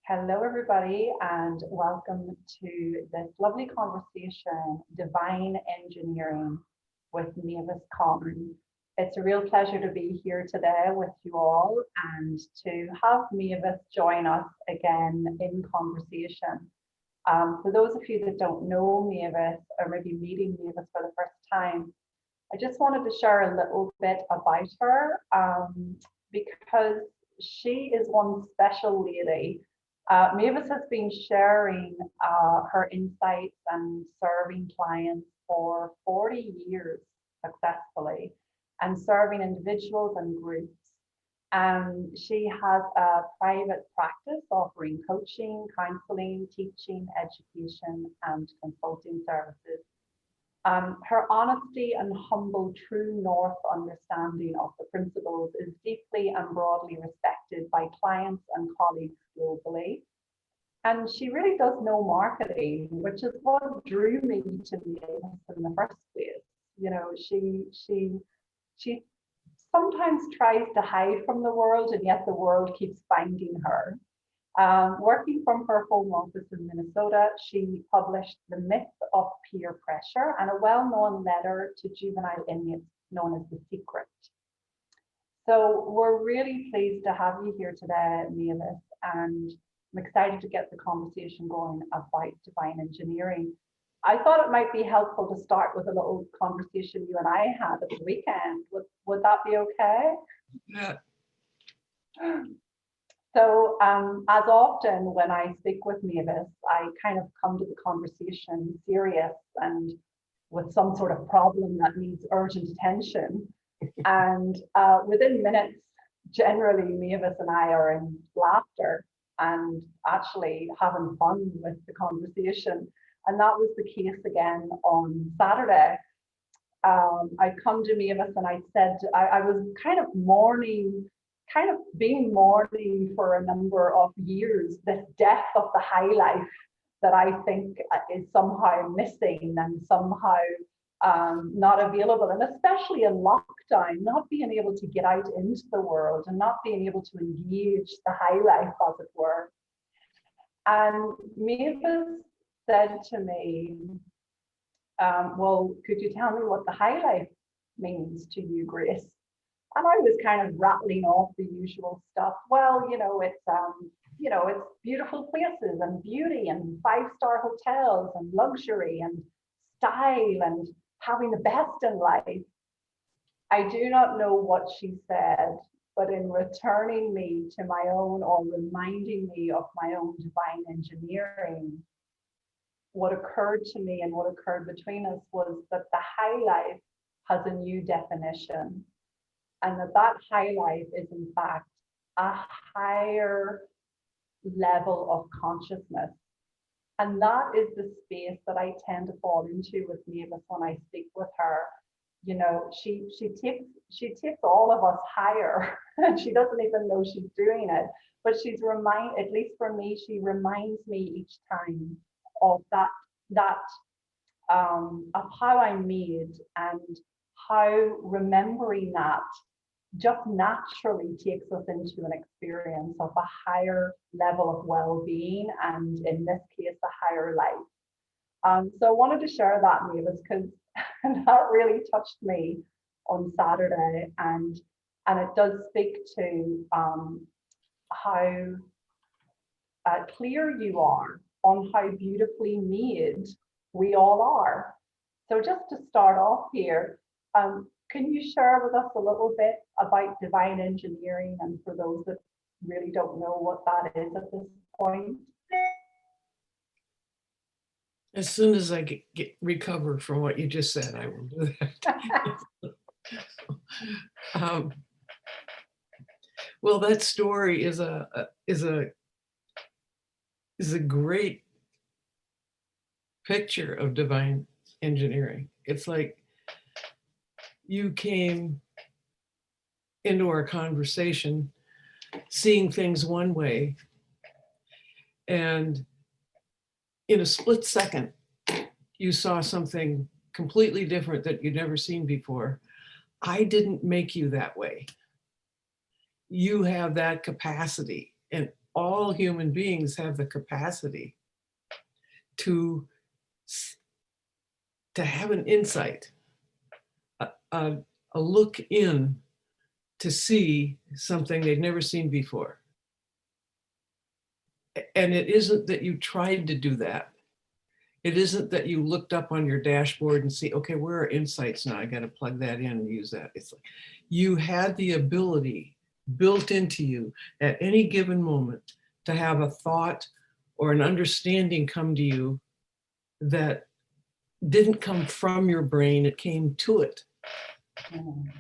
Hello, everybody, and welcome to this lovely conversation, Divine Engineering with Mavis Karn. It's a real pleasure to be here today with you all and to have Mavis join us again in conversation. For those of you that don't know Mavis or maybe meeting Mavis for the first time, I just wanted to share a little bit about her because she is one special lady. Mavis has been sharing her insights and serving clients for 40 years successfully and serving individuals and groups. She has a private practice offering coaching, counseling, teaching, education, and consulting services. Her honesty and humble true north understanding of the principles is deeply and broadly respected by clients and colleagues globally. And she really does know marketing, which is what drew me to Mavis in the first place. You know, she sometimes tries to hide from the world, and yet the world keeps finding her. Working from her home office in Minnesota, she published The Myth of Peer Pressure and a well-known letter to juvenile inmates known as The Secret. So we're really pleased to have you here today, Mavis, and I'm excited to get the conversation going about divine engineering. I thought it might be helpful to start with a little conversation you and I had at the weekend. Would that be okay? Yeah. So as often when I speak with Mavis, I kind of come to the conversation serious and with some sort of problem that needs urgent attention. And within minutes, generally, Mavis and I are in laughter and actually having fun with the conversation. And that was the case again on Saturday. I come to Mavis and I said, I was kind of being mourning for a number of years, this death of the high life that I think is somehow missing and somehow not available, and especially in lockdown, not being able to get out into the world and not being able to engage the high life, as it were. And Mavis said to me, well, could you tell me what the high life means to you, Grace? And I was kind of rattling off the usual stuff. Well, it's beautiful places and beauty and five-star hotels and luxury and style and having the best in life. I do not know what she said, but in returning me to my own or reminding me of my own divine engineering, what occurred to me and what occurred between us was that the high life has a new definition. And that high life is in fact a higher level of consciousness. And that is the space that I tend to fall into with Mavis when I speak with her. You know, she takes all of us higher and she doesn't even know she's doing it. But at least for me, she reminds me each time of of how I'm made and how remembering that just naturally takes us into an experience of a higher level of well-being, and in this case, a higher life. So I wanted to share that, Mavis, because that really touched me on Saturday, and it does speak to how clear you are on how beautifully made we all are. So just to start off here, can you share with us a little bit about divine engineering, and for those that really don't know what that is at this point? As soon as I recover from what you just said, I will do that. Well, that story is a great picture of divine engineering. It's like you came into our conversation seeing things one way, and in a split second, you saw something completely different that you'd never seen before. I didn't make you that way. You have that capacity, and all human beings have the capacity to have an insight, a look in to see something they'd never seen before. And it isn't that you tried to do that. It isn't that you looked up on your dashboard and see, okay, where are insights now? I got to plug that in and use that. It's like you had the ability built into you at any given moment to have a thought or an understanding come to you that didn't come from your brain, it came to it. Mhm.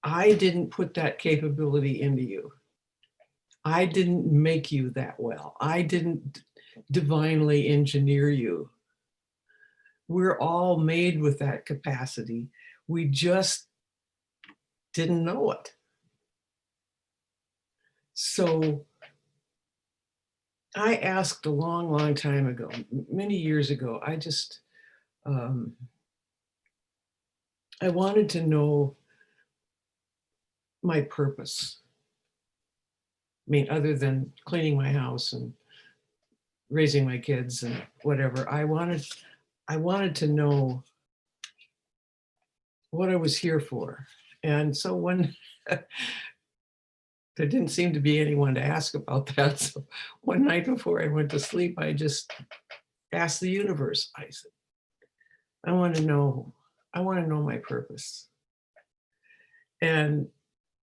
I didn't put that capability into you. I didn't make you that well. I didn't divinely engineer you. We're all made with that capacity. We just didn't know it. So I asked a long, long time ago, many years ago, I wanted to know my purpose. I mean, other than cleaning my house and raising my kids and whatever, I wanted to know what I was here for. And so when there didn't seem to be anyone to ask about that, so one night before I went to sleep, I just asked the universe. I said, I want to know my purpose. And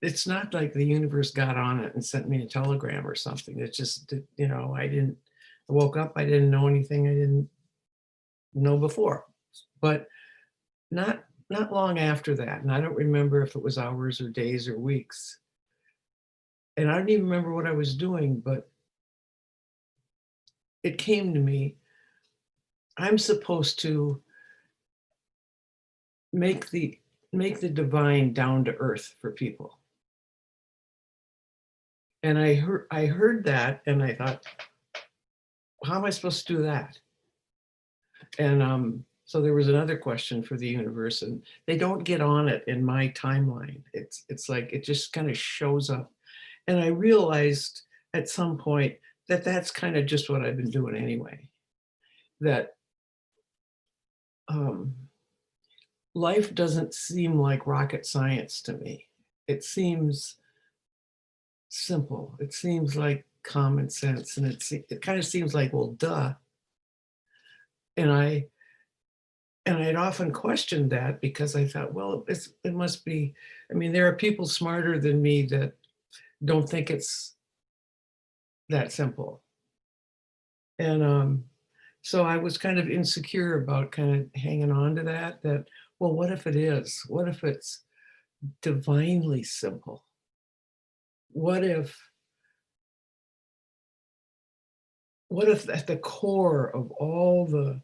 it's not like the universe got on it and sent me a telegram or something. It's just, I woke up, I didn't know anything I didn't know before. But not long after that, and I don't remember if it was hours or days or weeks. And I don't even remember what I was doing, but it came to me. I'm supposed to make the divine down to earth for people. And I heard that and I thought, how am I supposed to do that? And so there was another question for the universe, and they don't get on it in my timeline. It's like it just kind of shows up. And I realized at some point that that's kind of just what I've been doing anyway. That life doesn't seem like rocket science to me. It seems simple. It seems like common sense, and it kind of seems like, well, duh. And I'd often questioned that because I thought, well, it must be. I mean, there are people smarter than me that don't think it's that simple. And so I was kind of insecure about kind of hanging on to that, well, what if it is? What if it's divinely simple? What if at the core of all the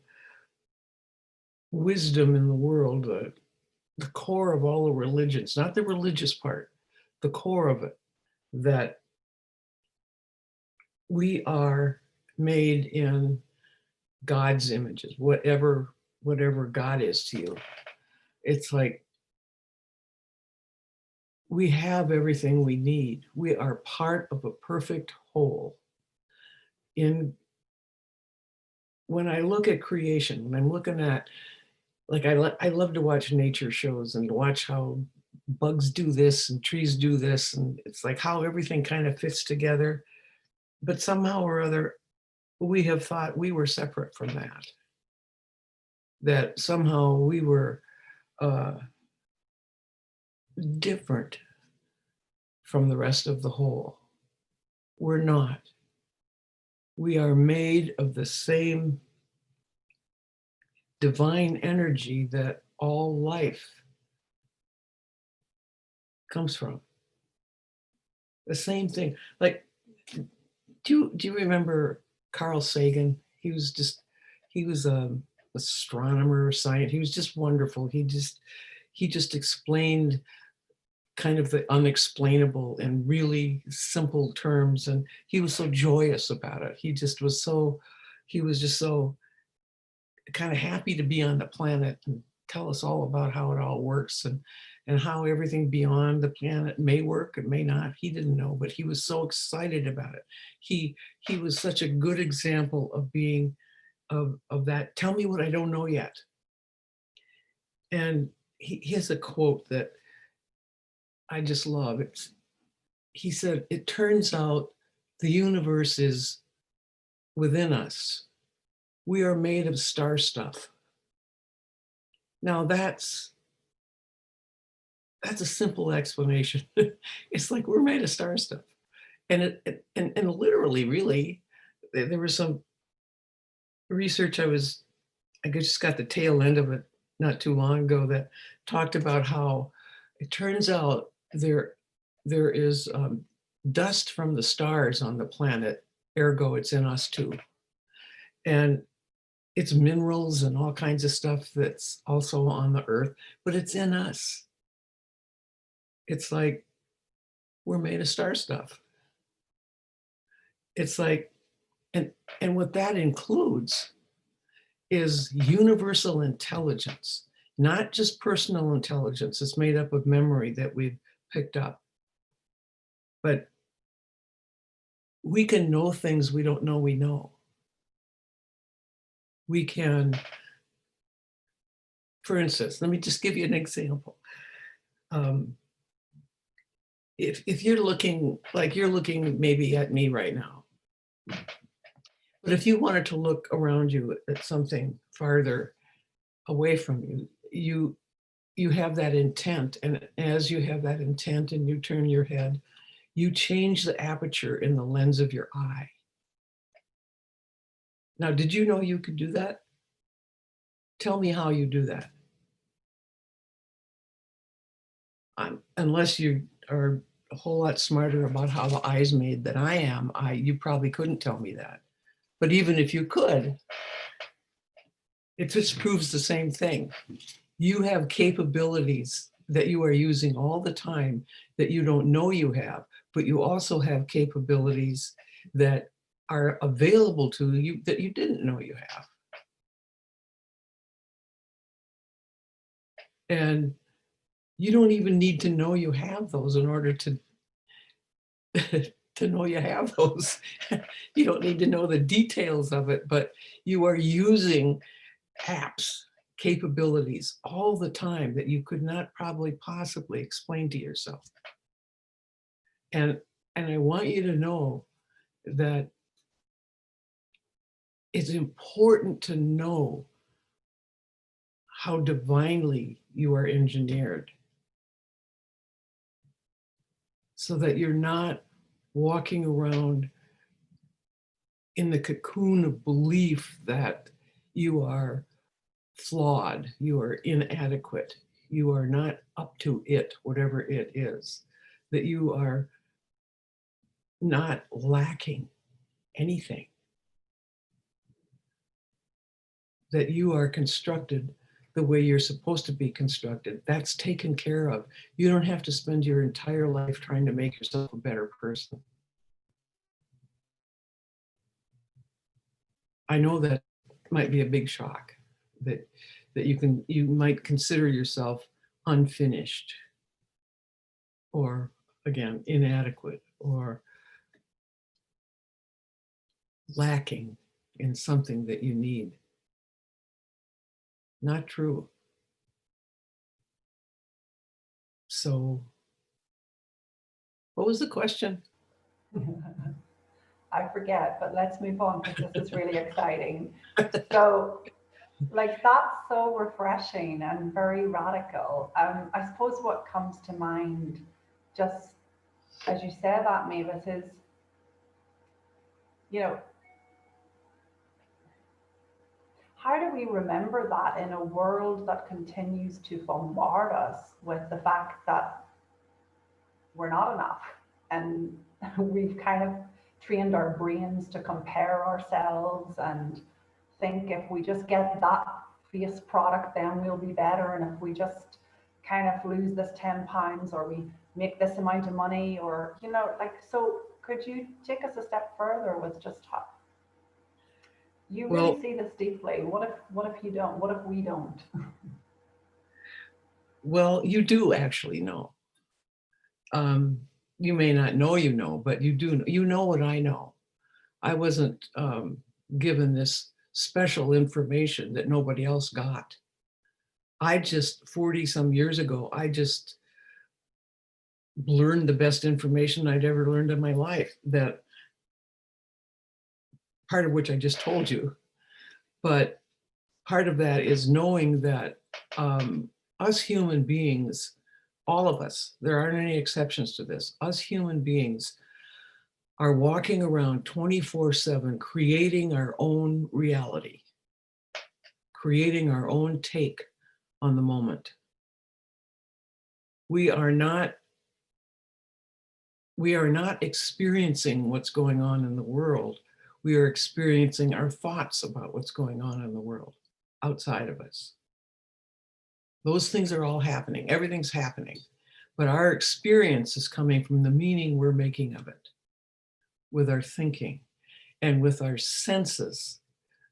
wisdom in the world, the core of all the religions, not the religious part, the core of it, that we are made in God's images, whatever God is to you. It's like we have everything we need. We are part of a perfect whole. When I look at creation, when I'm looking at, like, I love to watch nature shows and watch how bugs do this and trees do this, and it's like how everything kind of fits together. But somehow or other, we have thought we were separate from that. That somehow we were different from the rest of the whole. We're not. We are made of the same divine energy that all life comes from. The same thing. Like, do you remember Carl Sagan? He was an astronomer, scientist. He was just wonderful. He just explained kind of the unexplainable in really simple terms, and he was so joyous about it. He was just so kind of happy to be on the planet and tell us all about how it all works. and how everything beyond the planet may work, it may not. He didn't know, but he was so excited about it. He was such a good example of being of that. Tell me what I don't know yet. And he has a quote that I just love. He said, "It turns out the universe is within us. We are made of star stuff." Now that's a simple explanation. It's like we're made of star stuff. And literally, really, there was some research I just got the tail end of it not too long ago that talked about how it turns out there is dust from the stars on the planet, ergo it's in us too. And it's minerals and all kinds of stuff that's also on the earth, but it's in us. It's like we're made of star stuff. It's like, and what that includes is universal intelligence, not just personal intelligence. It's made up of memory that we've picked up. But we can know things we don't know we know. We can, for instance, let me just give you an example. If you're looking, like you're looking maybe at me right now, but if you wanted to look around you at something farther away from you, you have that intent. And as you have that intent and you turn your head, you change the aperture in the lens of your eye. Now, did you know you could do that? Tell me how you do that. Unless you are a whole lot smarter about how the eye's made than I am, you probably couldn't tell me that. But even if you could, it just proves the same thing. You have capabilities that you are using all the time that you don't know you have, but you also have capabilities that are available to you that you didn't know you have. And you don't even need to know you have those in order to to know you have those. You don't need to know the details of it, but you are using apps, capabilities all the time that you could not probably possibly explain to yourself. And I want you to know that it's important to know how divinely you are engineered, so that you're not walking around in the cocoon of belief that you are flawed, you are inadequate, you are not up to it, whatever it is, that you are not lacking anything, that you are constructed the way you're supposed to be constructed. That's taken care of. You don't have to spend your entire life trying to make yourself a better person. I know that might be a big shock, that you might consider yourself unfinished, or again, inadequate, or lacking in something that you need. Not true. So, what was the question? I forget, but let's move on because this is really exciting. So, like, that's so refreshing and very radical. I suppose what comes to mind, just as you say that, Mavis, is, you know, how do we remember that in a world that continues to bombard us with the fact that we're not enough, and we've kind of trained our brains to compare ourselves and think if we just get that face product then we'll be better, and if we just kind of lose this 10 pounds or we make this amount of money, or like, so could you take us a step further with just how you really see this deeply? What if you don't? What if we don't? Well, you do actually know. You may not know, but you do. You know what I know. I wasn't given this special information that nobody else got. I just 40 some years ago, I just learned the best information I'd ever learned in my life, that part of which I just told you. But part of that is knowing that us human beings, all of us, there aren't any exceptions to this, us human beings are walking around 24/7 creating our own reality, creating our own take on the moment. We are not experiencing what's going on in the world. We are experiencing our thoughts about what's going on in the world outside of us. Those things are all happening. Everything's happening. But our experience is coming from the meaning we're making of it with our thinking and with our senses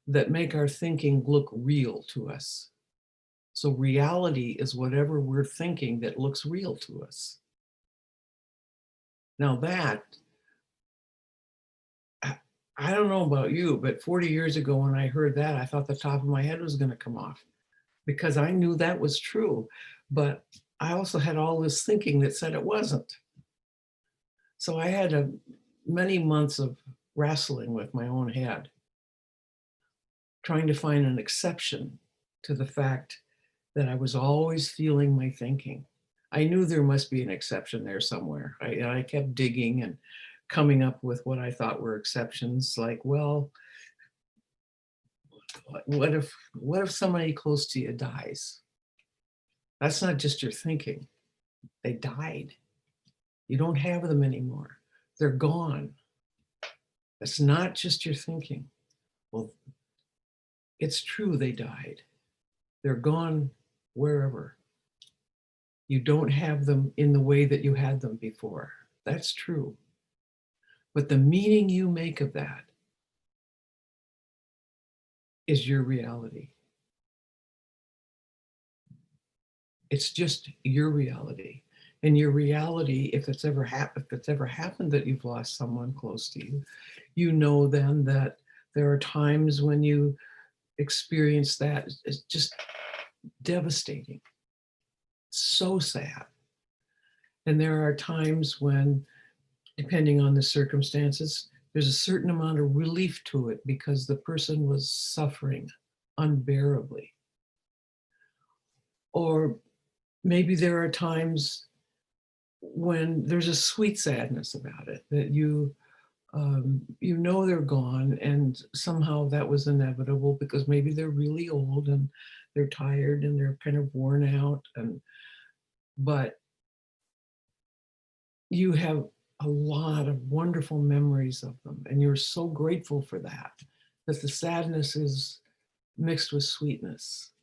that make our thinking look real to us. So reality is whatever we're thinking that looks real to us. Now that, I don't know about you, but 40 years ago when I heard that, I thought the top of my head was going to come off, because I knew that was true. But I also had all this thinking that said it wasn't. So I had many months of wrestling with my own head, trying to find an exception to the fact that I was always feeling my thinking. I knew there must be an exception there somewhere. I kept digging and coming up with what I thought were exceptions, like, well, what if somebody close to you dies? That's not just your thinking. They died. You don't have them anymore. They're gone. That's not just your thinking. Well, it's true, they died. They're gone wherever. You don't have them in the way that you had them before. That's true. But the meaning you make of that is your reality. It's just your reality. And your reality, if it's ever happened that you've lost someone close to you, you know then that there are times when you experience that. It's just devastating, so sad. And there are times when, depending on the circumstances, there's a certain amount of relief to it because the person was suffering unbearably. Or maybe there are times when there's a sweet sadness about it, that you know they're gone, and somehow that was inevitable because maybe they're really old and they're tired and they're kind of worn out, but you have a lot of wonderful memories of them, and you're so grateful for that the sadness is mixed with sweetness.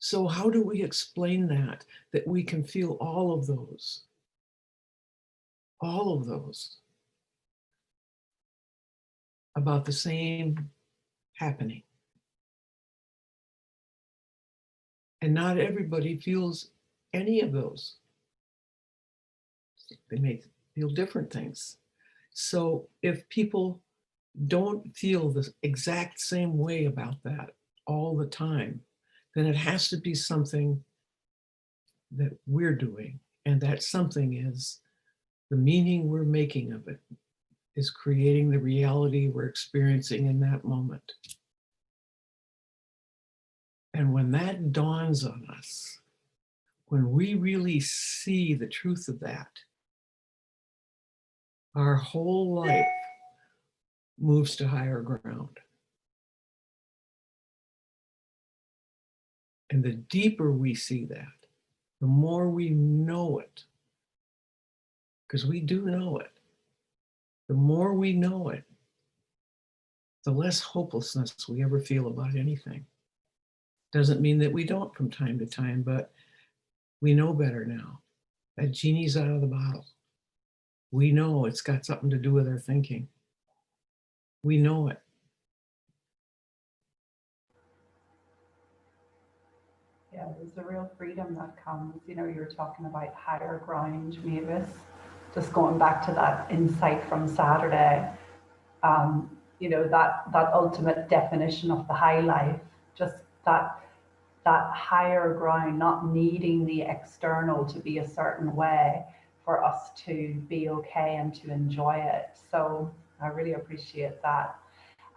So how do we explain that we can feel all of those about the same happening? And not everybody feels any of those. They may feel different things. So if people don't feel the exact same way about that all the time, then it has to be something that we're doing. And that something is the meaning we're making of it is creating the reality we're experiencing in that moment. And when that dawns on us, when we really see the truth of that, our whole life moves to higher ground. And the deeper we see that, the more we know it, because we do know it, the more we know it, the less hopelessness we ever feel about anything. Doesn't mean that we don't from time to time, but we know better now. That genie's out of the bottle. We know it's got something to do with our thinking. We know it. Yes, there's a real freedom that comes. You know, you're talking about higher ground, Mavis. Just going back to that insight from Saturday, you know, that ultimate definition of the high life, just that higher ground, not needing the external to be a certain way for us to be okay and to enjoy it. So I really appreciate that.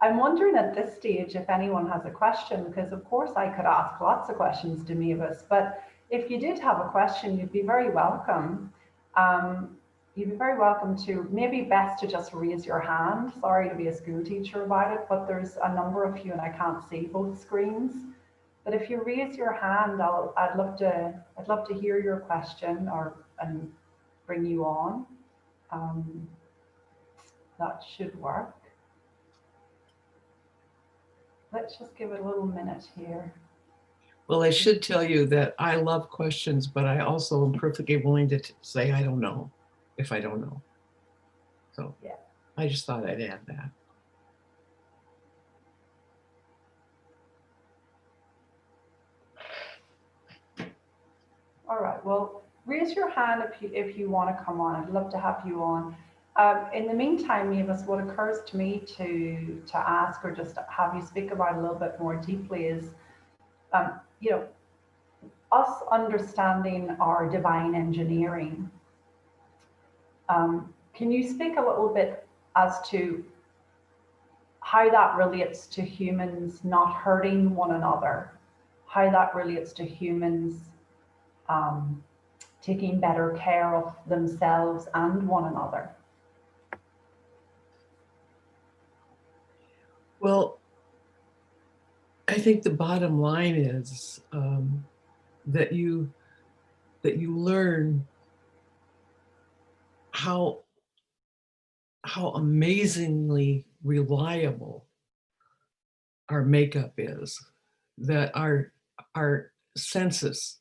I'm wondering at this stage if anyone has a question, because of course I could ask lots of questions to Mavis, but if you did have a question, you'd be very welcome. You'd be very welcome to, maybe best to just raise your hand. Sorry to be a school teacher about it, but there's a number of you and I can't see both screens. But if you raise your hand, I'd love to hear your question and bring you on. That should work. Let's just give it a little minute here. Well, I should tell you that I love questions, but I also am perfectly willing to say I don't know if I don't know. So yeah, I just thought I'd add that. All right, well, raise your hand if you want to come on. I'd love to have you on. In the meantime, Mavis, what occurs to me to ask or just have you speak about a little bit more deeply is, you know, us understanding our divine engineering. Can you speak a little bit as to how that relates to humans not hurting one another, how that relates to humans taking better care of themselves and one another? Well, I think the bottom line is that you learn how amazingly reliable our makeup is, that our senses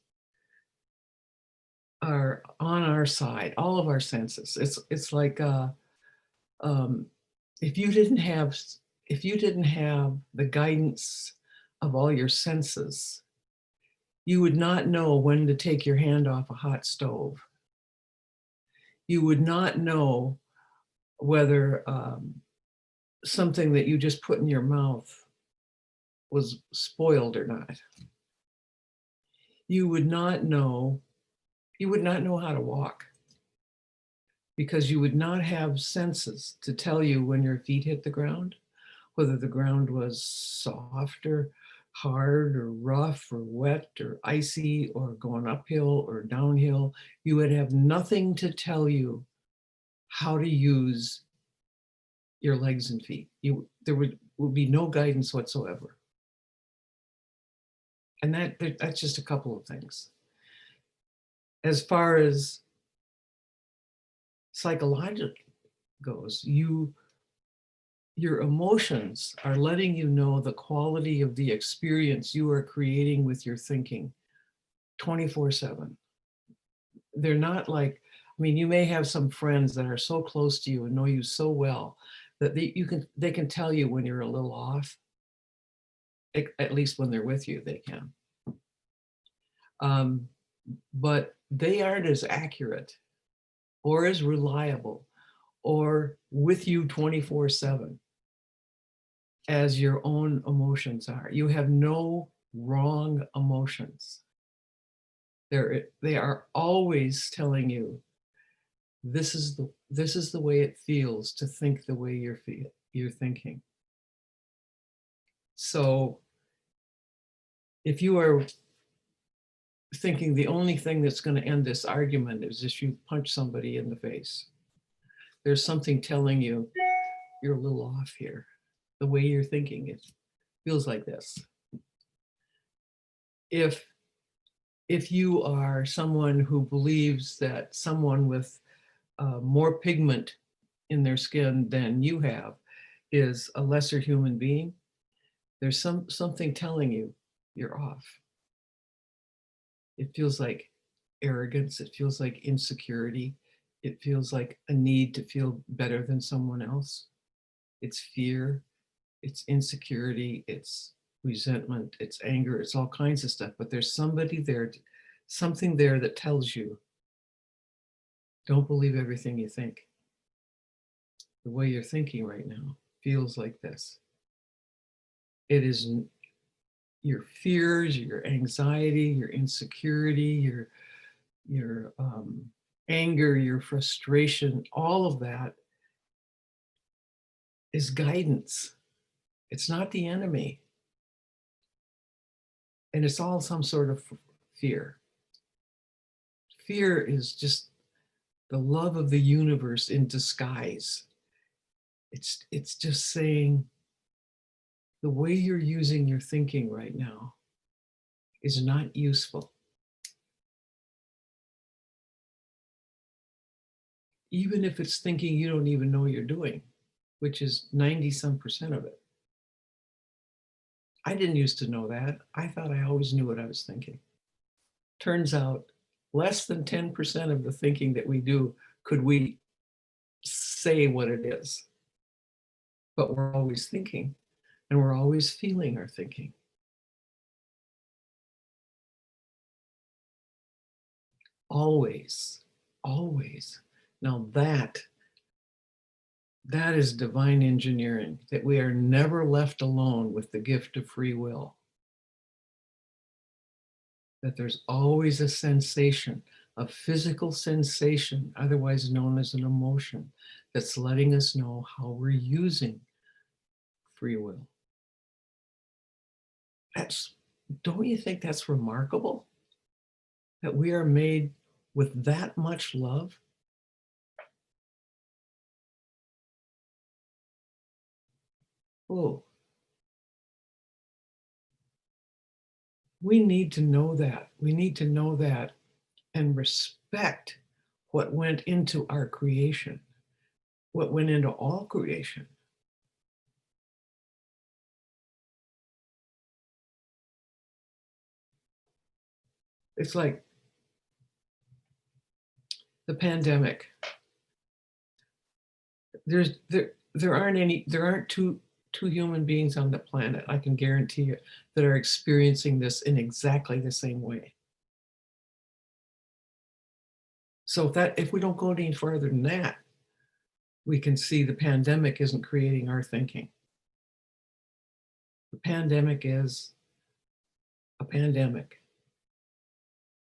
are on our side, all of our senses. It's like if you didn't have the guidance of all your senses, you would not know when to take your hand off a hot stove. You would not know whether something that you just put in your mouth was spoiled or not. You would not know how to walk, because you would not have senses to tell you when your feet hit the ground, whether the ground was soft or hard or rough or wet or icy or going uphill or downhill. You would have nothing to tell you how to use your legs and feet. There would be no guidance whatsoever. And that's just a couple of things. As far as psychological goes, your emotions are letting you know the quality of the experience you are creating with your thinking 24/7. They're not like, I mean, you may have some friends that are so close to you and know you so well that they can tell you when you're a little off. At least when they're with you, they can. But they aren't as accurate or as reliable or with you 24/7 as your own emotions are. You have no wrong emotions. They are always telling you, this is the way it feels to think the way you're thinking. So if you are thinking the only thing that's going to end this argument is if you punch somebody in the face, there's something telling you you're a little off here. The way you're thinking, it feels like this. If you are someone who believes that someone with more pigment in their skin than you have is a lesser human being, there's something telling you you're off. It feels like arrogance. It feels like insecurity. It feels like a need to feel better than someone else. It's fear. It's insecurity. It's resentment, it's anger, it's all kinds of stuff. But there's somebody there, something there that tells you, don't believe everything you think. The way you're thinking right now feels like this. It is your fears, your anxiety, your insecurity, your anger, your frustration, all of that is guidance. It's not the enemy. And it's all some sort of fear. Fear is just the love of the universe in disguise. It's just saying the way you're using your thinking right now is not useful. Even if it's thinking you don't even know you're doing, which is 90% of it. I didn't used to know that. I thought I always knew what I was thinking. Turns out less than 10% of the thinking that we do could we say what it is. But we're always thinking, and we're always feeling our thinking. Always, always. Now that is divine engineering, that we are never left alone with the gift of free will. That there's always a sensation, a physical sensation, otherwise known as an emotion, that's letting us know how we're using free will. Don't you think that's remarkable? That we are made with that much love? Oh, we need to know that. We need to know that and respect what went into our creation, what went into all creation. It's like the pandemic. There aren't two human beings on the planet, I can guarantee you, that are experiencing this in exactly the same way. So if we don't go any further than that, we can see the pandemic isn't creating our thinking. The pandemic is a pandemic.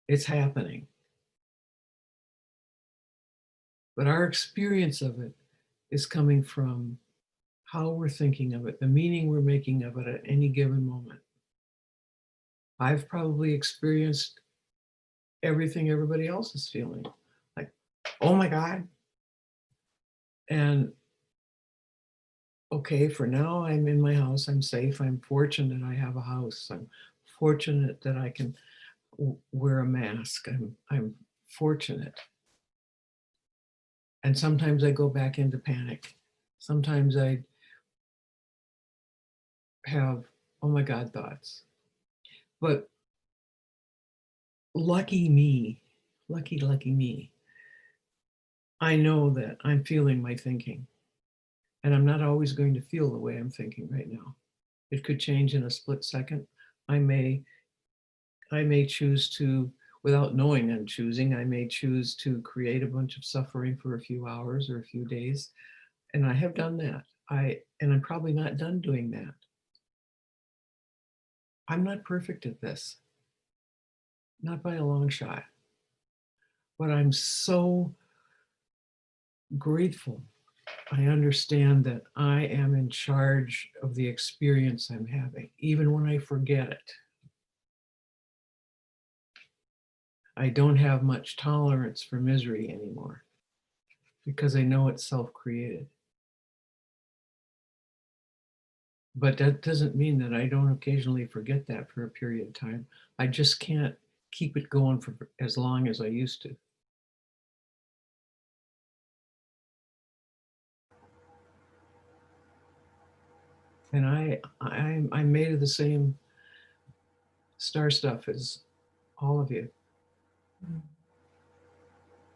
It's happening. But our experience of it is coming from how we're thinking of it, the meaning we're making of it at any given moment. I've probably experienced everything everybody else is feeling. Like, oh my God. And okay, for now, I'm in my house. I'm safe. I'm fortunate I have a house. I'm fortunate that I can wear a mask. I'm fortunate. And sometimes I go back into panic. Sometimes I have, oh my God, thoughts. But lucky me, lucky me, I know that I'm feeling my thinking. And I'm not always going to feel the way I'm thinking right now. It could change in a split second. I may choose to, without knowing I'm choosing, I may choose to create a bunch of suffering for a few hours or a few days. And I have done that. And I'm probably not done doing that. I'm not perfect at this, not by a long shot. But I'm so grateful. I understand that I am in charge of the experience I'm having, even when I forget it. I don't have much tolerance for misery anymore because I know it's self-created. But that doesn't mean that I don't occasionally forget that for a period of time. I just can't keep it going for as long as I used to. And I'm made of the same star stuff as all of you.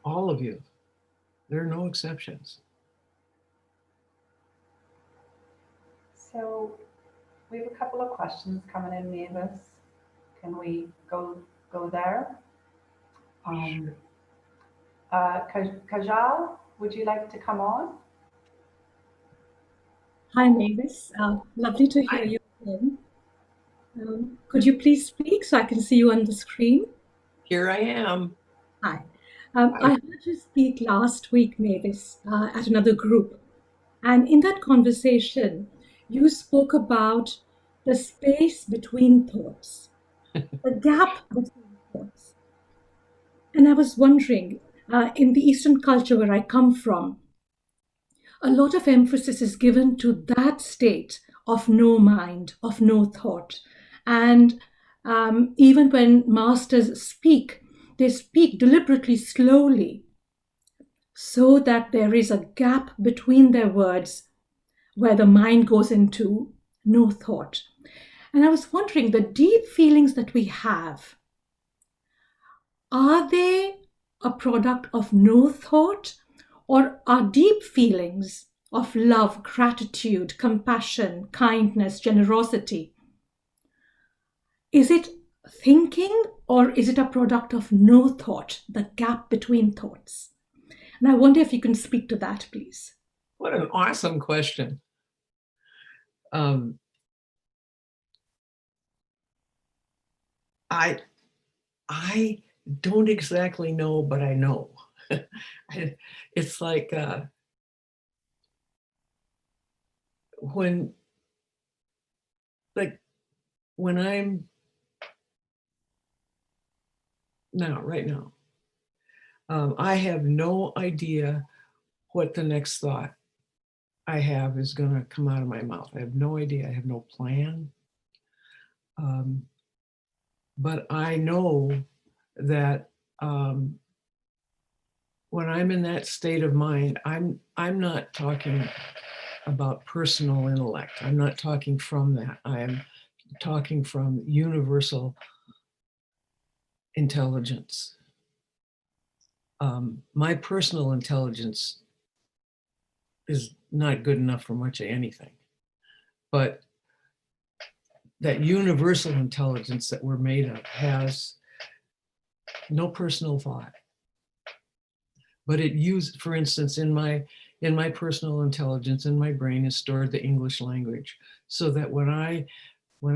All of you. There are no exceptions. So We have a couple of questions coming in, Mavis. Can we go there? Um, Kajal, would you like to come on? Hi, Mavis. Lovely to hear you again. Could you please speak so I can see you on the screen? Here I am. Hi. I heard you speak last week, Mavis, at another group. And in that conversation, you spoke about the space between thoughts, the gap between thoughts. And I was wondering, in the Eastern culture where I come from, a lot of emphasis is given to that state of no mind, of no thought. And even when masters speak, they speak deliberately slowly so that there is a gap between their words where the mind goes into no thought. And I was wondering, the deep feelings that we have, are they a product of no thought, or are deep feelings of love, gratitude, compassion, kindness, generosity, is it thinking, or is it a product of no thought, the gap between thoughts? And I wonder if you can speak to that, please. What an awesome question. I don't exactly know, but I know. It's like when I'm right now, I have no idea what the next thought I have is going to come out of my mouth. I have no idea. I have no plan. But I know that when I'm in that state of mind, I'm not talking about personal intellect. I'm not talking from that. I am talking from universal intelligence. My personal intelligence is not good enough for much of anything, but that universal intelligence that we're made of has no personal thought. But it used, for instance, in my personal intelligence, in my brain is stored the English language, so that when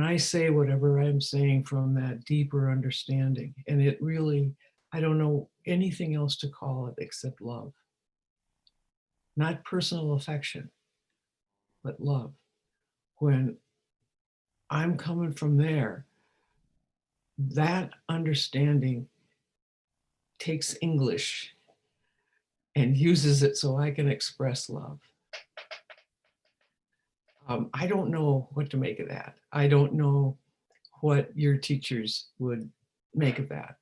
I say whatever I'm saying from that deeper understanding, and it really, I don't know anything else to call it except love. Not personal affection, but love. When I'm coming from there, that understanding takes English and uses it so I can express love. I don't know what to make of that. I don't know what your teachers would make of that.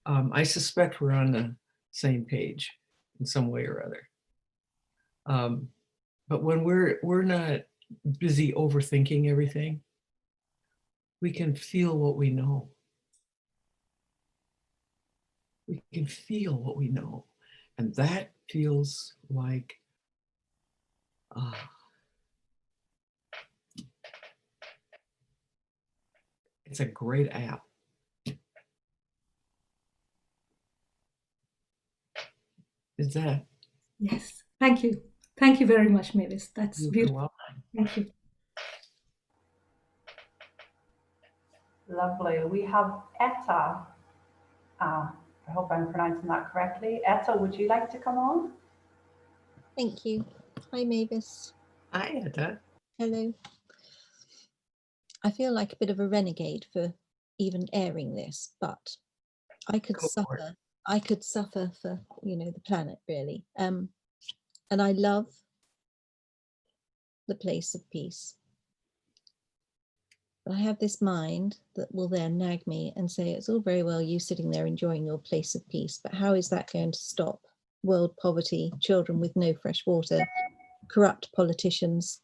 I suspect we're on the same page in some way or other. But when we're not busy overthinking everything, we can feel what we know. We can feel what we know. And that feels like, it's a great app. Is that? Yes, thank you. Thank you very much, Mavis. That's beautiful. Welcome. Thank you. Lovely. We have Etta. I hope I'm pronouncing that correctly. Etta, would you like to come on? Thank you. Hi, Mavis. Hi, Etta. Hello. I feel like a bit of a renegade for even airing this, but I could suffer. I could suffer for, the planet, really. And I love the place of peace. But I have this mind that will then nag me and say, it's all very well you sitting there enjoying your place of peace, but how is that going to stop world poverty, children with no fresh water, corrupt politicians,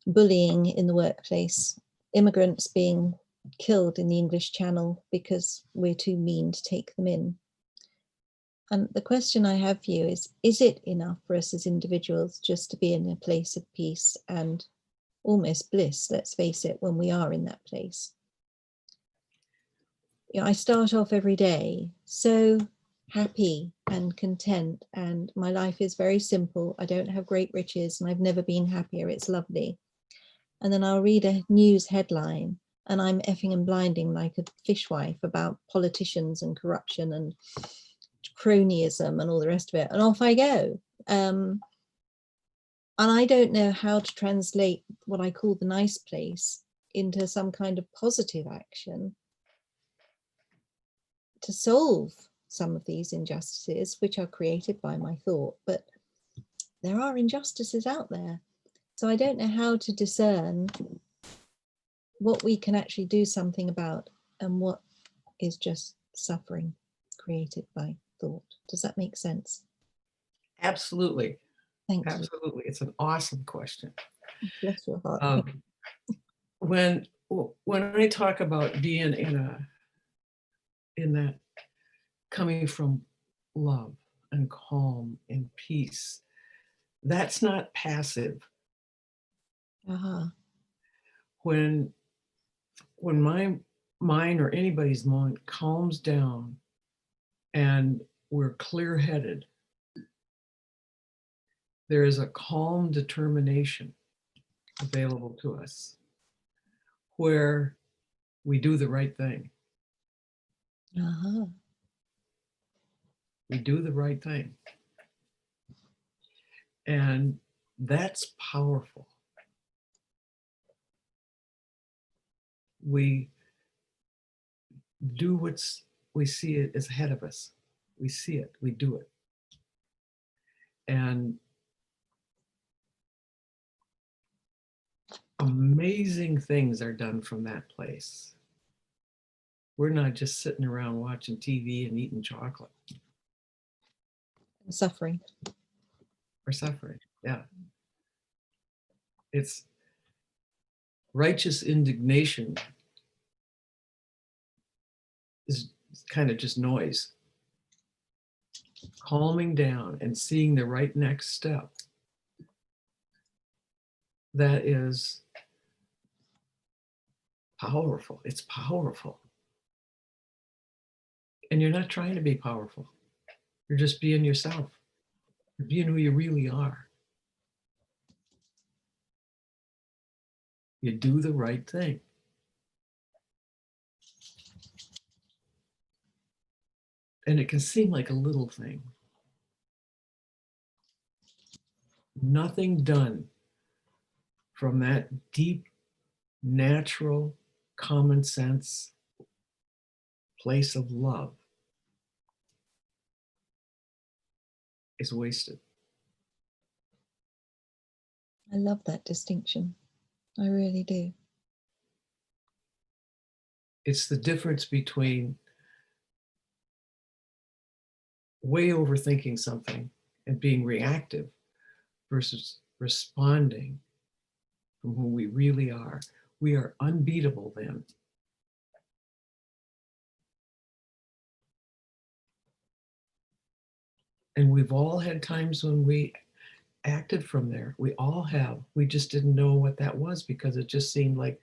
bullying in the workplace, immigrants being killed in the English Channel because we're too mean to take them in? And the question I have for you is it enough for us as individuals just to be in a place of peace and almost bliss, let's face it, when we are in that place. You know, I start off every day so happy and content, and my life is very simple. I don't have great riches, and I've never been happier. It's lovely. And then I'll read a news headline and I'm effing and blinding like a fishwife about politicians and corruption and cronyism and all the rest of it. And off I go. And I don't know how to translate what I call the nice place into some kind of positive action to solve some of these injustices, which are created by my thought. But there are injustices out there. So I don't know how to discern what we can actually do something about and what is just suffering created by thought. Does that make sense? Absolutely. Thank Absolutely. It's an awesome question. you. Bless your heart. When I talk about being in that coming from love and calm and peace, that's not passive. When my mind or anybody's mind calms down and we're clear-headed, there is a calm determination available to us where we do the right thing. We do the right thing. And that's powerful. We do we see it as ahead of us. We see it, we do it. And amazing things are done from that place. We're not just sitting around watching TV and eating chocolate. Suffering. Or suffering, yeah. It's righteous indignation is kind of just noise. Calming down and seeing the right next step. That is powerful. It's powerful. And you're not trying to be powerful. You're just being yourself. You're being who you really are. You do the right thing. And it can seem like a little thing. Nothing done from that deep, natural, common sense place of love is wasted. I love that distinction. I really do. It's the difference between way overthinking something and being reactive versus responding from who we really are. We are unbeatable then. And we've all had times when we acted from there. We all have. We just didn't know what that was because it just seemed like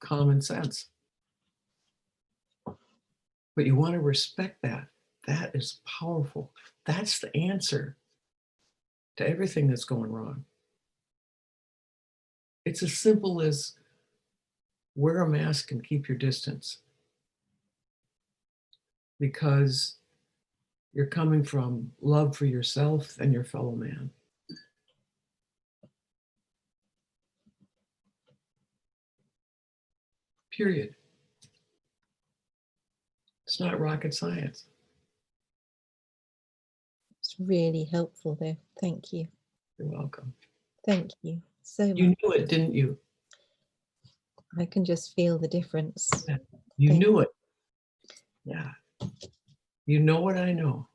common sense. But you want to respect that. That is powerful. That's the answer to everything that's going wrong. It's as simple as wear a mask and keep your distance. Because you're coming from love for yourself and your fellow man. Period. It's not rocket science. It's really helpful there. Thank you. You're welcome. Thank you so much. You knew it, didn't you? I can just feel the difference. Yeah. You Thank knew it. Yeah. You know what I know.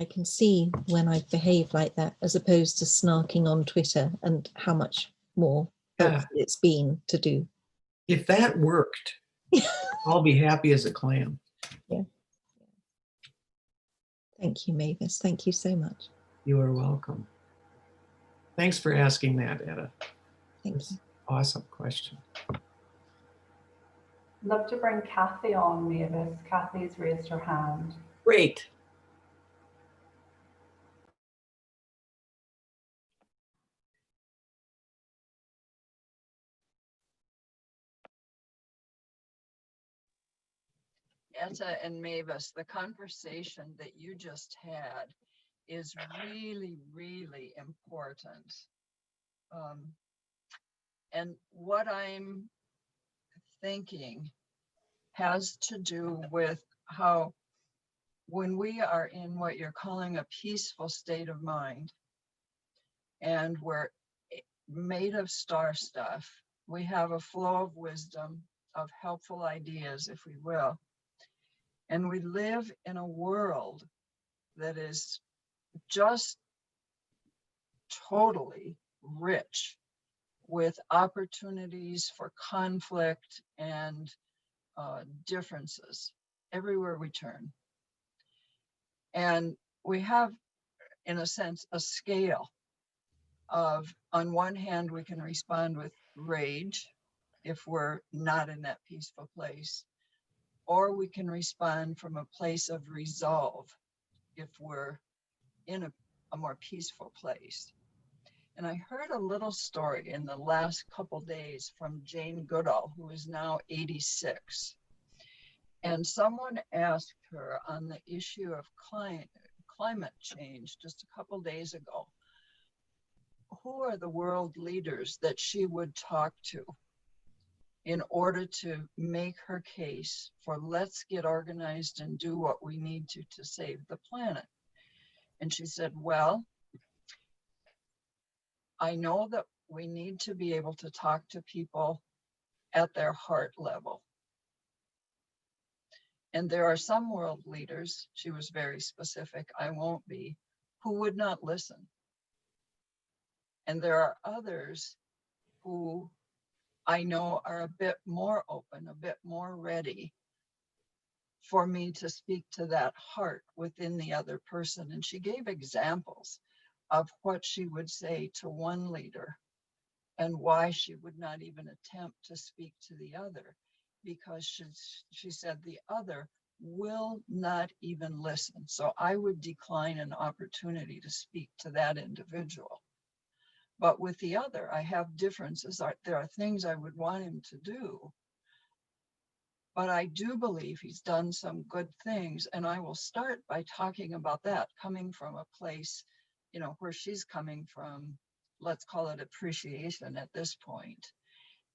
I can see when I behave like that, as opposed to snarking on Twitter, and how much more helpful it's been to do. If that worked, I'll be happy as a clam. Yeah. Thank you, Mavis. Thank you so much. You are welcome. Thanks for asking that, Etta. Thank That's you. an awesome question. Love to bring Kathy on, Mavis. Kathy's raised her hand. Great. Etta and Mavis, the conversation that you just had is really, really important. And what I'm thinking has to do with how when we are in what you're calling a peaceful state of mind, and we're made of star stuff, we have a flow of wisdom, of helpful ideas, if we will. And we live in a world that is just totally rich with opportunities for conflict and differences everywhere we turn. And we have, in a sense, a scale of, on one hand, we can respond with rage if we're not in that peaceful place, or we can respond from a place of resolve if we're in a more peaceful place. And I heard a little story in the last couple days from Jane Goodall, who is now 86. And someone asked her on the issue of climate change just a couple days ago, who are the world leaders that she would talk to in order to make her case for let's get organized and do what we need to save the planet. And she said, well, I know that we need to be able to talk to people at their heart level. And there are some world leaders, she was very specific, I won't be, who would not listen. And there are others who I know are a bit more open, a bit more ready for me to speak to that heart within the other person. And she gave examples of what she would say to one leader and why she would not even attempt to speak to the other, because she said the other will not even listen. So I would decline an opportunity to speak to that individual. But with the other, I have differences. There are things I would want him to do. But I do believe he's done some good things. And I will start by talking about that, coming from a place, you know, where she's coming from, let's call it appreciation at this point,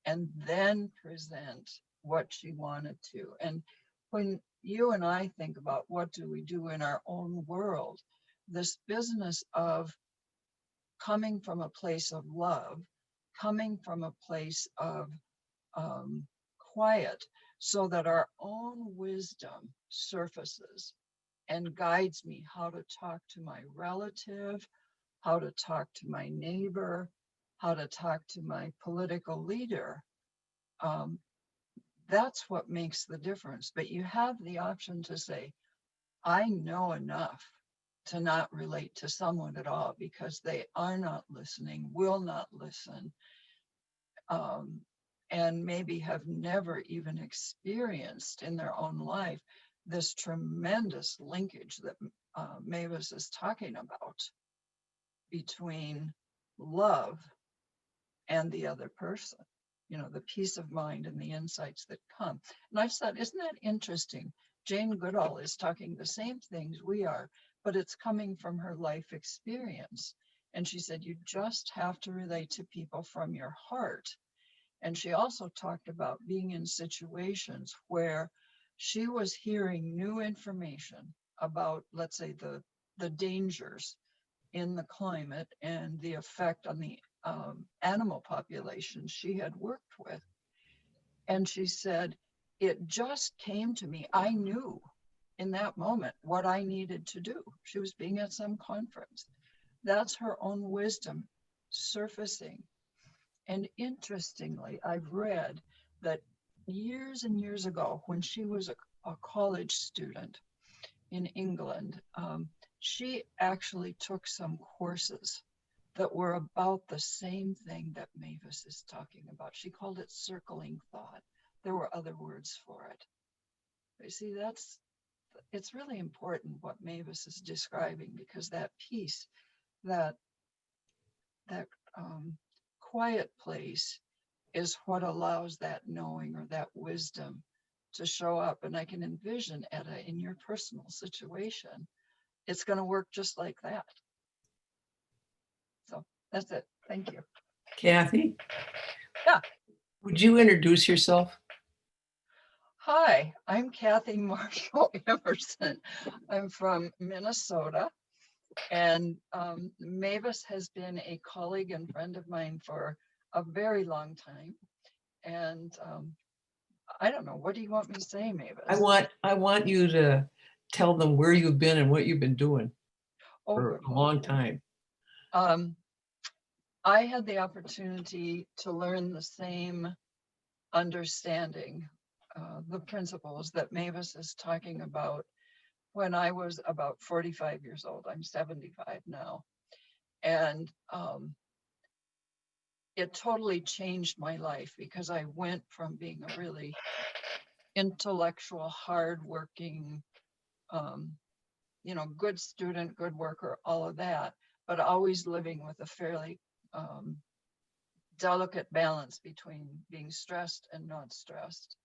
and then present what she wanted to. And when you and I think about what do we do in our own world, this business of coming from a place of love, coming from a place of quiet, so that our own wisdom surfaces and guides me how to talk to my relative, how to talk to my neighbor, how to talk to my political leader. That's what makes the difference. But you have the option to say, I know enough to not relate to someone at all because they are not listening, will not listen, and maybe have never even experienced in their own life this tremendous linkage that Mavis is talking about between love and the other person, you know, the peace of mind and the insights that come. And I thought, isn't that interesting? Jane Goodall is talking the same things we are, but it's coming from her life experience. And she said, you just have to relate to people from your heart. And she also talked about being in situations where she was hearing new information about, let's say, the dangers in the climate and the effect on the animal population she had worked with. And she said, it just came to me. I knew in that moment what I needed to do. She was being at some conference. That's her own wisdom surfacing. And interestingly, I've read that years and years ago, when she was a college student in England, she actually took some courses that were about the same thing that Mavis is talking about. She called it circling thought. There were other words for it. You see, it's really important what Mavis is describing, because that peace, that quiet place is what allows that knowing or that wisdom to show up. And I can envision, Etta, in your personal situation, it's going to work just like that. So that's it. Thank you. Kathy? Yeah. Would you introduce yourself? Hi, I'm Kathy Marshall Emerson. I'm from Minnesota, and Mavis has been a colleague and friend of mine for a very long time. And I don't know, what do you want me to say, Mavis? I want you to tell them where you've been and what you've been doing for a long time. I had the opportunity to learn the same understanding, the principles that Mavis is talking about when I was about 45 years old. I'm 75 now. And it totally changed my life, because I went from being a really intellectual, hardworking, good student, good worker, all of that, but always living with a fairly delicate balance between being stressed and not stressed.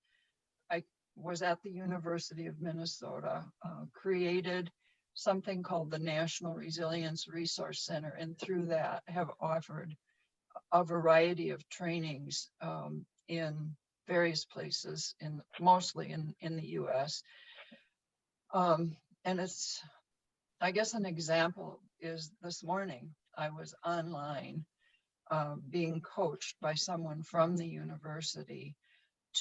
I was at the University of Minnesota, created something called the National Resilience Resource Center, and through that have offered a variety of trainings in various places, mostly in the US. And it's, I guess an example is this morning, I was online being coached by someone from the university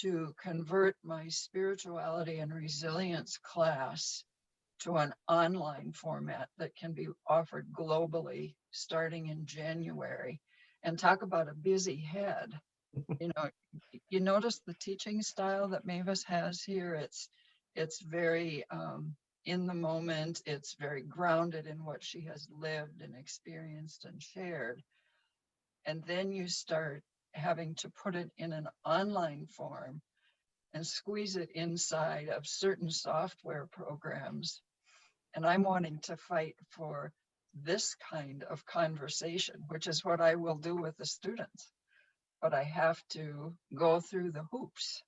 to convert my spirituality and resilience class to an online format that can be offered globally starting in January. And talk about a busy head. You notice the teaching style that Mavis has here. It's very in the moment. It's very grounded in what she has lived and experienced and shared. And then you start having to put it in an online form and squeeze it inside of certain software programs. And I'm wanting to fight for this kind of conversation, which is what I will do with the students. But I have to go through the hoops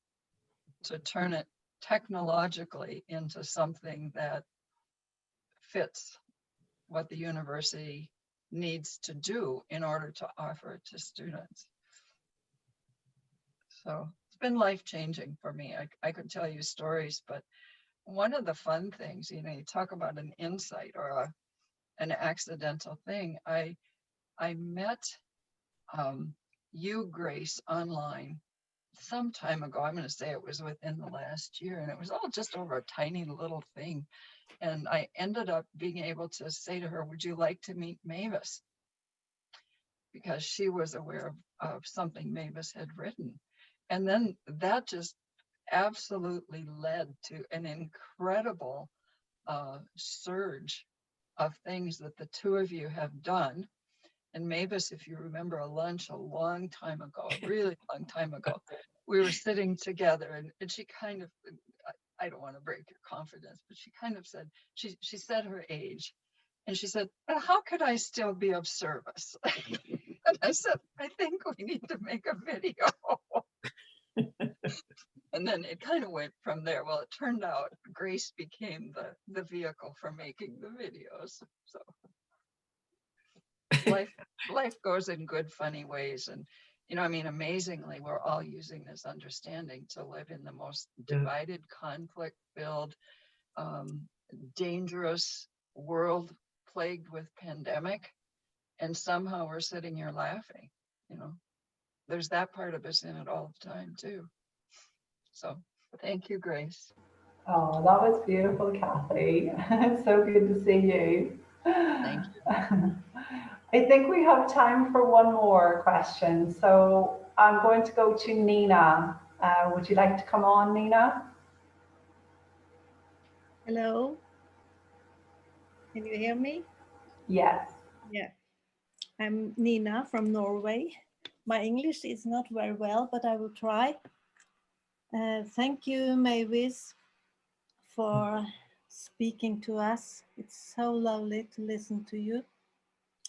to turn it technologically into something that fits what the university needs to do in order to offer it to students. So it's been life-changing for me. I could tell you stories, but one of the fun things, you talk about an insight or an accidental thing. I met you, Grace, online some time ago. I'm going to say it was within the last year, and it was all just over a tiny little thing. And I ended up being able to say to her, would you like to meet Mavis? Because she was aware of something Mavis had written. And then that just absolutely led to an incredible surge of things that the two of you have done. And Mavis, if you remember a lunch a long time ago, a really long time ago, we were sitting together, and she kind of, I don't want to break your confidence, but she kind of said, she said her age, and she said, but how could I still be of service? And I said, I think we need to make a video. And then it kind of went from there. Well, it turned out Grace became the vehicle for making the videos. So life goes in good, funny ways. And, amazingly, we're all using this understanding to live in the most divided, conflict-filled, dangerous world plagued with pandemic. And somehow we're sitting here laughing, There's that part of us in it all the time, too. So thank you, Grace. Oh, that was beautiful, Kathy. So good to see you. Thank you. I think we have time for one more question. So I'm going to go to Nina. Would you like to come on, Nina? Hello. Can you hear me? Yes. Yeah. I'm Nina from Norway. My English is not very well, but I will try. Thank you, Mavis, for speaking to us. It's so lovely to listen to you.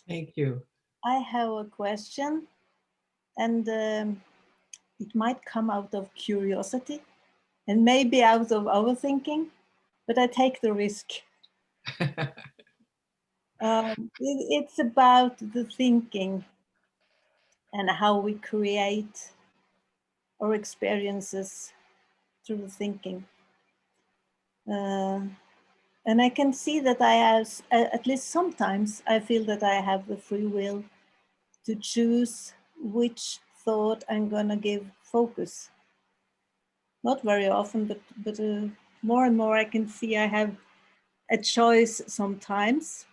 Thank you. I have a question, and it might come out of curiosity and maybe out of overthinking, but I take the risk. It's about the thinking and how we create our experiences through the thinking. And I can see that I have, at least sometimes, I feel that I have the free will to choose which thought I'm going to give focus. Not very often, but more and more I can see I have a choice sometimes,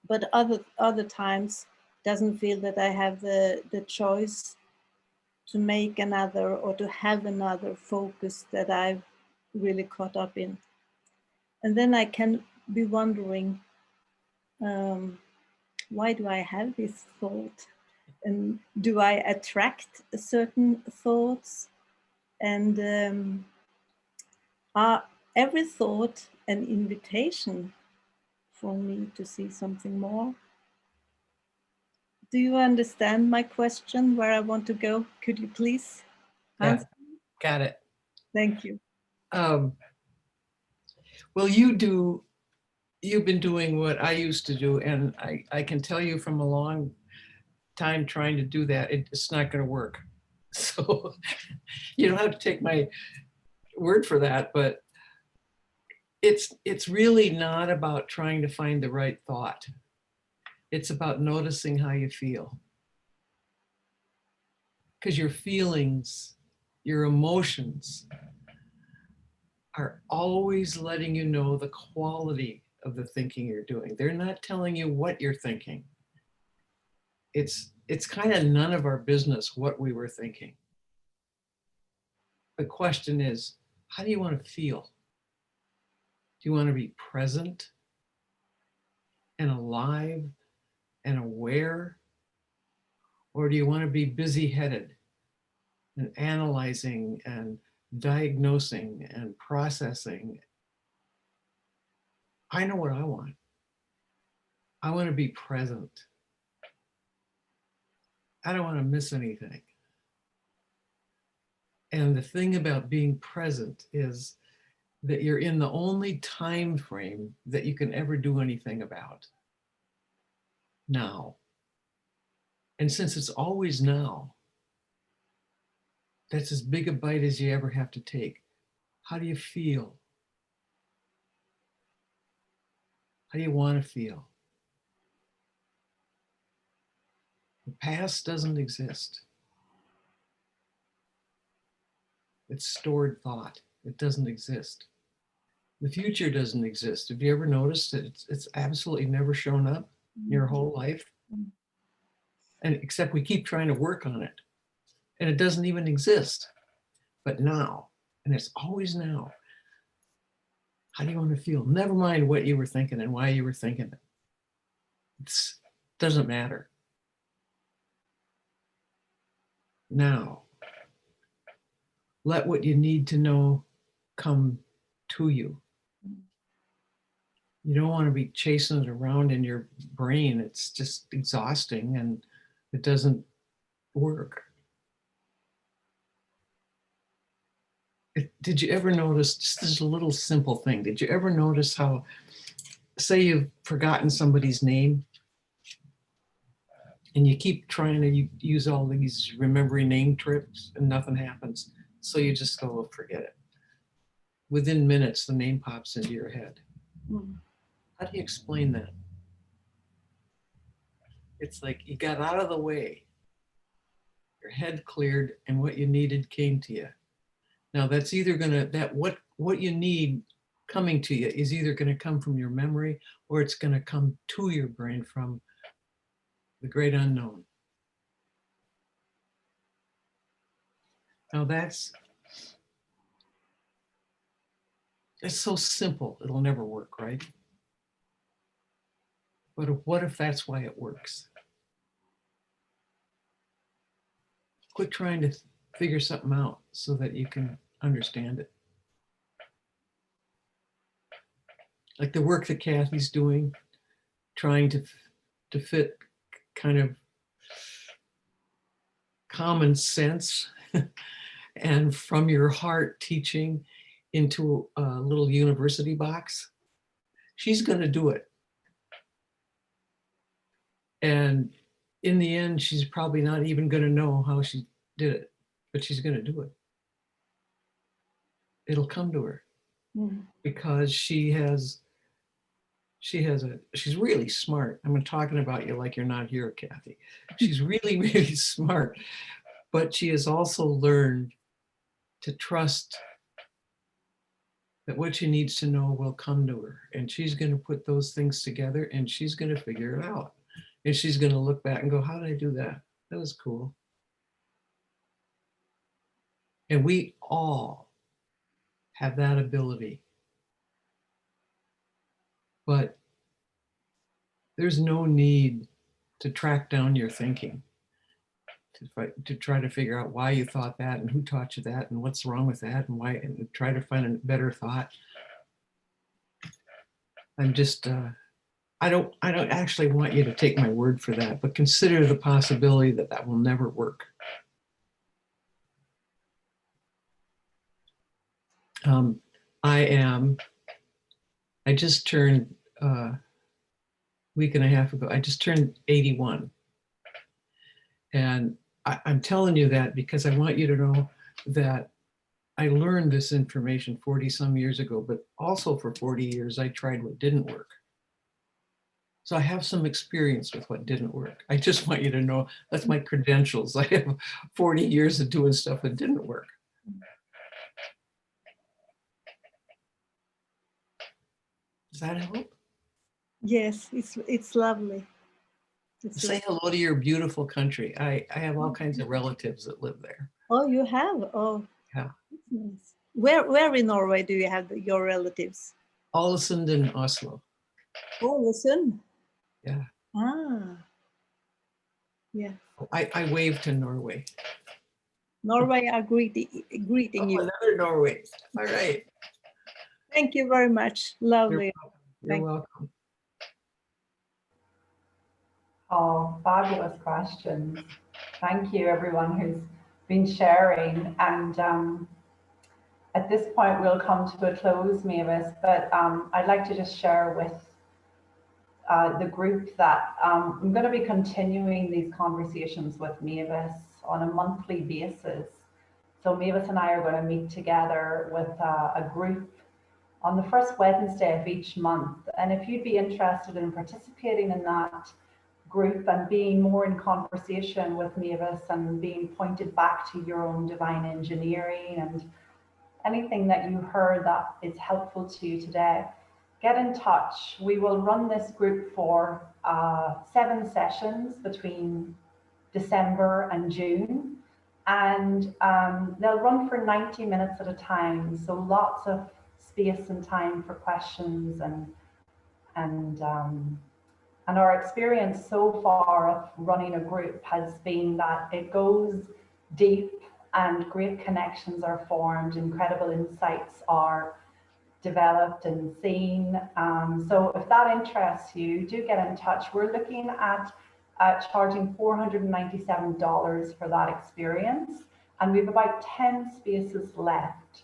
but other times doesn't feel that I have the choice to make another or to have another focus that I've really caught up in. And then I can be wondering, why do I have this thought? And do I attract certain thoughts? And are every thought an invitation for me to see something more? Do you understand my question, where I want to go? Could you please answer? Got it. Thank you. Well, you've been doing what I used to do, and I can tell you from a long time trying to do that, it's not going to work. So you don't have to take my word for that, but it's really not about trying to find the right thought. It's about noticing how you feel. Because your feelings, your emotions are always letting you know the quality of the thinking you're doing. They're not telling you what you're thinking. It's kind of none of our business what we were thinking. The question is, how do you want to feel? Do you want to be present and alive and aware? Or do you want to be busy-headed and analyzing and diagnosing and processing? I know what I want. I want to be present. I don't want to miss anything. And the thing about being present is that you're in the only time frame that you can ever do anything about. Now. And since it's always now, that's as big a bite as you ever have to take. How do you feel? How do you want to feel? The past doesn't exist. It's stored thought. It doesn't exist. The future doesn't exist. Have you ever noticed that it's absolutely never shown up in your whole life? And except we keep trying to work on it. And it doesn't even exist. But now, and it's always now. How do you want to feel? Never mind what you were thinking and why you were thinking it. It doesn't matter. Now, let what you need to know come to you. You don't want to be chasing it around in your brain. It's just exhausting and it doesn't work. Did you ever notice, just this little simple thing, did you ever notice how, say you've forgotten somebody's name and you keep trying to use all these remembering name tricks and nothing happens. So you just go, oh, forget it. Within minutes, the name pops into your head. How do you explain that? It's like you got out of the way, your head cleared, and what you needed came to you. Now that's either gonna, what you need coming to you is either gonna come from your memory or it's gonna come to your brain from the great unknown. Now it's so simple, it'll never work, right? But what if that's why it works? quit trying to figure something out so that you can understand it. Like the work that Kathy's doing, trying to fit kind of common sense and from your heart teaching into a little university box. She's going to do it. And in the end, she's probably not even going to know how she did it, but she's going to do it. It'll come to her because she's really smart. I'm talking about you like you're not here, Kathy. She's really, really smart, but she has also learned to trust that what she needs to know will come to her. And she's going to put those things together and she's going to figure it out. And she's going to look back and go, how did I do that? That was cool. And we all have that ability. But there's no need to track down your thinking, to try to figure out why you thought that and who taught you that and what's wrong with that and why, and try to find a better thought. I'm just, I don't actually want you to take my word for that, but consider the possibility that that will never work. I just turned, week and a half ago, I just turned 81. And I'm telling you that because I want you to know that I learned this information 40 some years ago, but also for 40 years, I tried what didn't work. So I have some experience with what didn't work. I just want you to know that's my credentials. I have 40 years of doing stuff that didn't work. Does that help? Yes, it's lovely. Say hello to your beautiful country. I have all kinds of relatives that live there. Oh, you have? Oh, yeah. That's nice. Where in Norway do you have your relatives? Ålesund and Oslo. Ålesund. Yeah. Ah. Yeah. I wave to Norway. Norway are greeting you. Another Norway. All right. Thank you very much. Lovely. You're welcome. Oh, fabulous questions. Thank you, everyone who's been sharing. And at this point, we'll come to a close, Mavis, but I'd like to just share with the group that I'm going to be continuing these conversations with Mavis on a monthly basis. So Mavis and I are going to meet together with a group on the first Wednesday of each month. And if you'd be interested in participating in that group and being more in conversation with Mavis and being pointed back to your own divine engineering and anything that you heard that is helpful to you today, get in touch. We will run this group for 7 sessions between December and June, and they'll run for 90 minutes at a time, so lots of space and time for questions. And our experience so far of running a group has been that it goes deep and great connections are formed, incredible insights are developed and seen. So if that interests you, do get in touch. We're looking at charging $497 for that experience, and we have about 10 spaces left.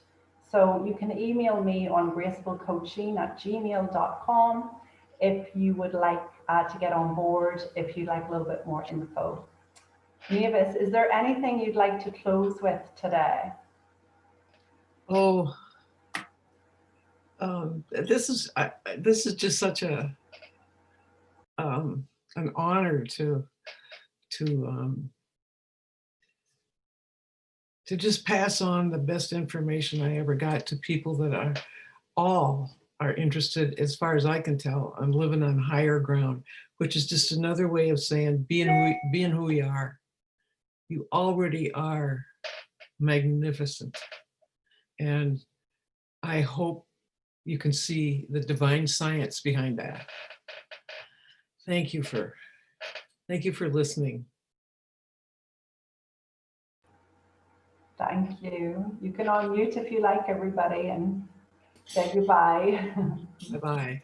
So you can email me on gracefulcoaching@gmail.com if you would like to get on board, if you'd like a little bit more info. Mavis, is there anything you'd like to close with today? Oh, this is just such a an honor to just pass on the best information I ever got to people that are interested, as far as I can tell, on living on higher ground, which is just another way of saying being who we are. You already are magnificent. And I hope you can see the divine science behind that. Thank you for listening. Thank you. You can unmute if you like, everybody, and say goodbye. Bye-bye.